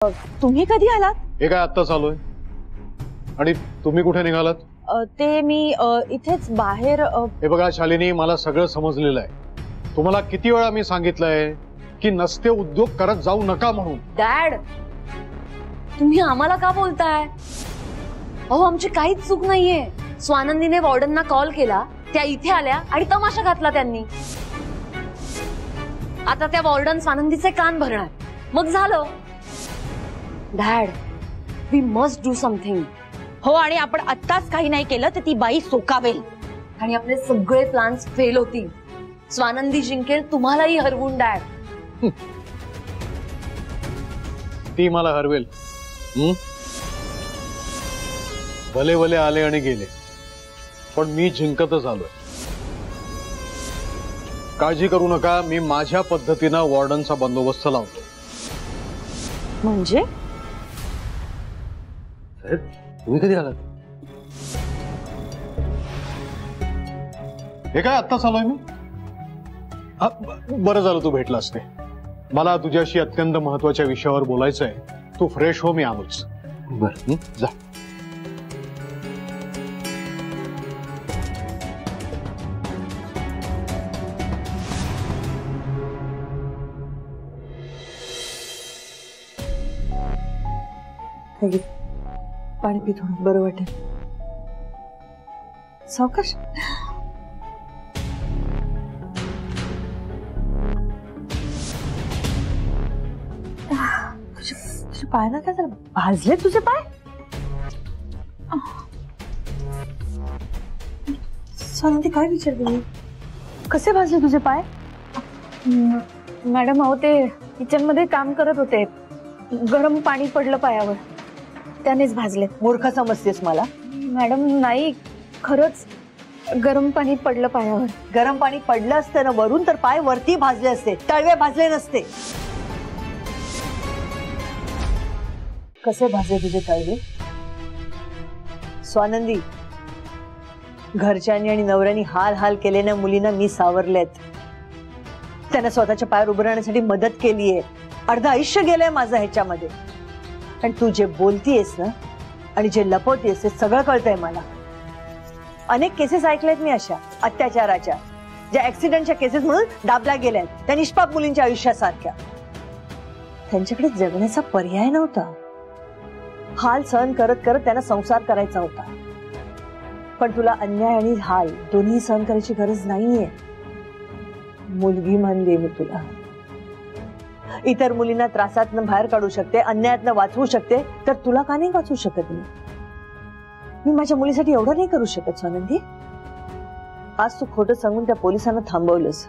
तुम्ही कधी आलात? हे काय आत्ता चालू आहे? आणि तुम्ही कुठे निघालात? ते मी इथेच बाहेर हे बघा शालिनी, मला सगळं समजलेलं आहे। तुम्हाला किती वेळा मी सांगितलंय की नसते उद्योग करत जाऊ नका म्हणून। डॅड, तुम्ही आम्हाला का बोलताय? अहो, आमची काहीच चूक नाहीये। स्वानंदीने वॉर्डनना कॉल केला, त्या इथे आल्या आणि तमाशा घातला त्यांनी। आता त्या वॉर्डन स्वानंदीचे कान भरणार, मग झालं। Dad, we must do something. हो, आणि आपण आत्ताच काही नाही केलं तर ती बाई सोकावेल आणि आपले सगळे प्लॅन्स फेल होतील। स्वानंदी जिंकेल, तुम्हालाही हरवून। डॅड, ती मला हरवेल। भले भले आले आणि गेले, पण मी जिंकतच आलोय। काळजी करू नका, मी माझ्या पद्धतीनं वॉर्डनचा बंदोबस्त लावतो। म्हणजे साहेब, तुम्ही कधी आलात? हे काय आत्ताच आलोय मी? बरं झालं तू भेटला असते। मला तुझ्याशी अत्यंत महत्वाच्या विषयावर बोलायचंय। तू फ्रेश हो, मी आलोच। बरं, जा। पाणी पी, थोडं बरं वाटेल। सावकाश। तुझे पाय ना काय झालं? भाजले तुझे पाय? स्वानंदी, काय विचारते? कसे भाजले तुझे पाय? मॅडम, अहो ते किचन मध्ये काम करत होते, गरम पाणी पडलं पायावर, त्यानेच भाजले। मूर्ख समजतेस मला? मॅडम नाही, खरंच गरम पाणी पडलं पायावर। गरम पाणी पडलं असतं ना वरून तर पाय वरती भाजले असते, तळवे भाजले नसते। कसे भाजले तुझे तळवे? स्वानंदी, घरच्यांनी आणि नवऱ्यानी हाल हाल केलेल्या मुलींना मी सावरलेत। त्यांना स्वतःच्या पायावर उभं राहण्यासाठी मदत केलीये। अर्ध आयुष्य गेलंय माझं ह्याच्यामध्ये। आणि तू जे बोलतीयस ना आणि जे लपवतेस ते सगळं कळतंय मला। अनेक केसेस ऐकल्यात मी अशा अत्याचाराच्या, ज्या ऍक्सिडेंटच्या केसेस म्हणून दाबल्या गेल्यात, त्या निष्पाप मुलींच्या आयुष्यासारख्या। त्यांच्याकडे जगण्याचा पर्याय नव्हता। हाल सहन करत करत त्यांना संसार करायचा होता। पण तुला अन्याय आणि हाल दोन्ही सहन करायची गरज नाहीये। मुलगी मानली मी तुला। इतर मुलींना त्रासातनं बाहेर काढू शकते, अन्यायातनं वाचवू शकते, तर तुला का नाही वाचवू शकत मी माझ्या मुलीसाठी एवढं नाही करू शकत स्वानंदी? आज तू खोटं सांगून त्या पोलिसांना थांबवलंस।